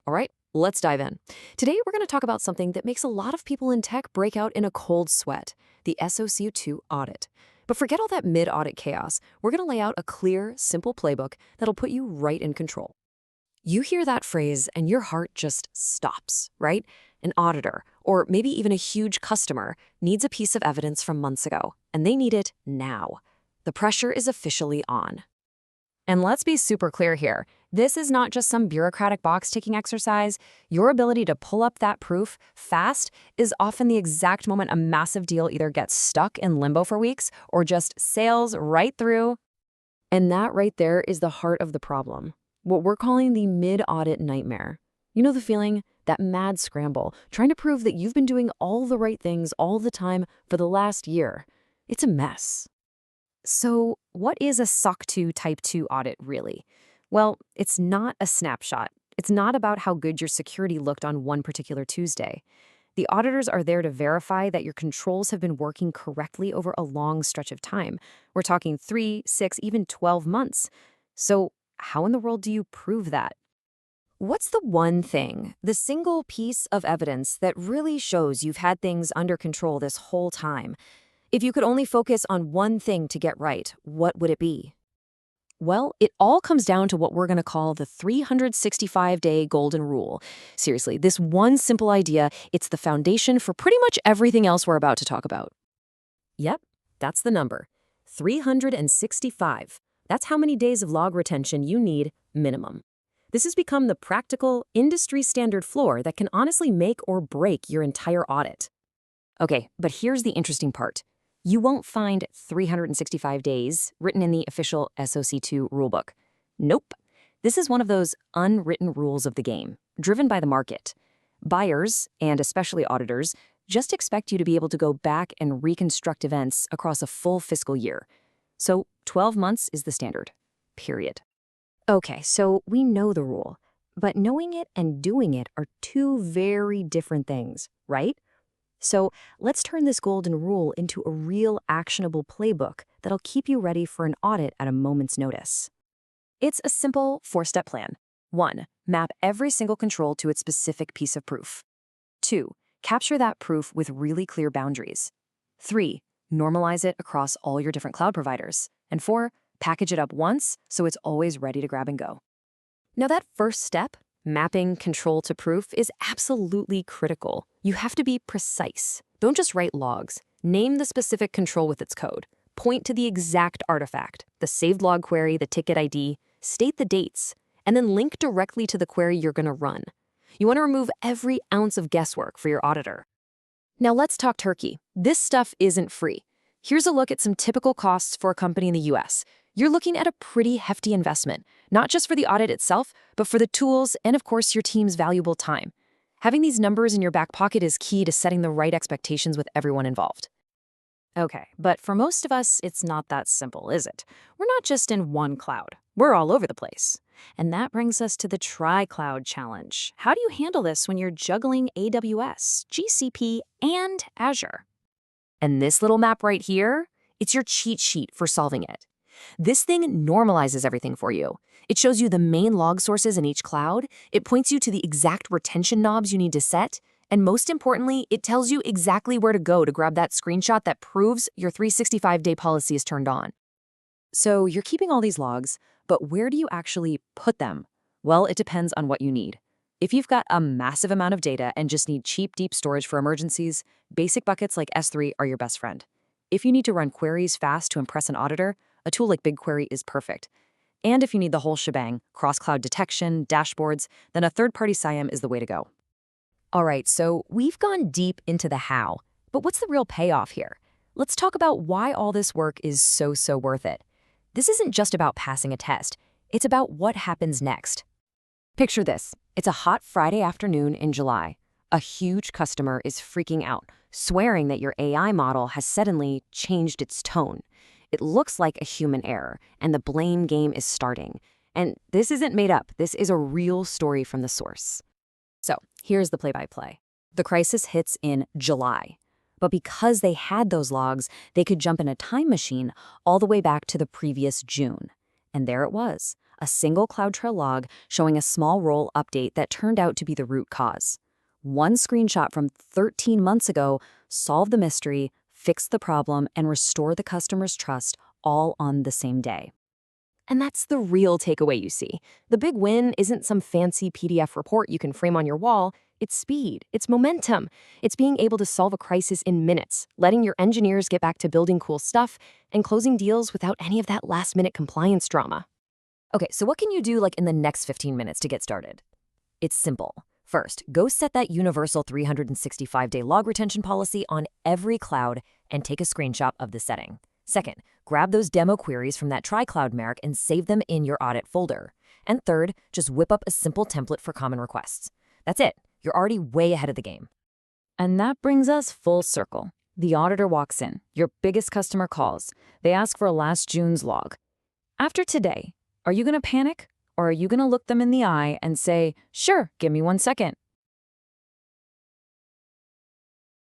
All right, let's dive in. Today, we're going to talk about something that makes a lot of people in tech break out in a cold sweat, the SOC2 audit. But forget all that mid-audit chaos. We're going to lay out a clear, simple playbook that'll put you right in control. You hear that phrase and your heart just stops, right? An auditor, or maybe even a huge customer, needs a piece of evidence from months ago, and they need it now. The pressure is officially on. And let's be super clear here. This is not just some bureaucratic box-ticking exercise. Your ability to pull up that proof fast is often the exact moment a massive deal either gets stuck in limbo for weeks or just sails right through. And that right there is the heart of the problem. What we're calling the mid-audit nightmare. You know the feeling? That mad scramble, trying to prove that you've been doing all the right things all the time for the last year. It's a mess. So, what is a SOC 2 Type 2 audit really? Well, it's not a snapshot. It's not about how good your security looked on one particular Tuesday. The auditors are there to verify that your controls have been working correctly over a long stretch of time. We're talking 3, 6, even 12 months. So, how in the world do you prove that? What's the one thing, the single piece of evidence that really shows you've had things under control this whole time? If you could only focus on one thing to get right, what would it be? Well, it all comes down to what we're going to call the 365-day golden rule. Seriously, this one simple idea, it's the foundation for pretty much everything else we're about to talk about. Yep, that's the number. 365. That's how many days of log retention you need minimum. This has become the practical, industry-standard floor that can honestly make or break your entire audit. Okay, but here's the interesting part. You won't find 365 days written in the official SOC2 rulebook. Nope. This is one of those unwritten rules of the game, driven by the market. Buyers, and especially auditors, just expect you to be able to go back and reconstruct events across a full fiscal year. So 12 months is the standard. Period. Okay, so we know the rule, but knowing it and doing it are two very different things, right? So let's turn this golden rule into a real actionable playbook that'll keep you ready for an audit at a moment's notice. It's a simple 4-step plan. 1. Map every single control to its specific piece of proof. 2. Capture that proof with really clear boundaries. 3. Normalize it across all your different cloud providers. And 4. Package it up once so it's always ready to grab and go. Now that first step, mapping control to proof, is absolutely critical. You have to be precise. Don't just write logs. Name the specific control with its code. Point to the exact artifact, the saved log query, the ticket ID, state the dates, and then link directly to the query you're going to run. You want to remove every ounce of guesswork for your auditor. Now let's talk turkey. This stuff isn't free. Here's a look at some typical costs for a company in the US. You're looking at a pretty hefty investment, not just for the audit itself, but for the tools and, of course, your team's valuable time. Having these numbers in your back pocket is key to setting the right expectations with everyone involved. Okay, but for most of us, it's not that simple, is it? We're not just in one cloud. We're all over the place. And that brings us to the tri-cloud challenge. How do you handle this when you're juggling AWS, GCP, and Azure? And this little map right here, it's your cheat sheet for solving it. This thing normalizes everything for you. It shows you the main log sources in each cloud, it points you to the exact retention knobs you need to set, and most importantly, it tells you exactly where to go to grab that screenshot that proves your 365-day policy is turned on. So you're keeping all these logs, but where do you actually put them? Well, it depends on what you need. If you've got a massive amount of data and just need cheap, deep storage for emergencies, basic buckets like S3 are your best friend. If you need to run queries fast to impress an auditor, a tool like BigQuery is perfect. And if you need the whole shebang, cross-cloud detection, dashboards, then a third-party SIEM is the way to go. All right, so we've gone deep into the how, but what's the real payoff here? Let's talk about why all this work is so worth it. This isn't just about passing a test. It's about what happens next. Picture this. It's a hot Friday afternoon in July. A huge customer is freaking out, swearing that your AI model has suddenly changed its tone. It looks like a human error, and the blame game is starting. And this isn't made up. This is a real story from the source. So here's the play-by-play. The crisis hits in July. But because they had those logs, they could jump in a time machine all the way back to the previous June. And there it was, a single CloudTrail log showing a small role update that turned out to be the root cause. One screenshot from 13 months ago solved the mystery, fixed the problem, and restored the customer's trust all on the same day. And that's the real takeaway you see. The big win isn't some fancy PDF report you can frame on your wall. It's speed, it's momentum. It's being able to solve a crisis in minutes, letting your engineers get back to building cool stuff, and closing deals without any of that last-minute compliance drama. Okay, so what can you do in the next 15 minutes to get started? It's simple. First, go set that universal 365-day log retention policy on every cloud and take a screenshot of the setting. Second, grab those demo queries from that TriCloud Merrick and save them in your audit folder. And third, just whip up a simple template for common requests. That's it. You're already way ahead of the game. And that brings us full circle. The auditor walks in. Your biggest customer calls. They ask for last June's log. After today, are you going to panic? Or are you going to look them in the eye and say, sure, give me 1 second?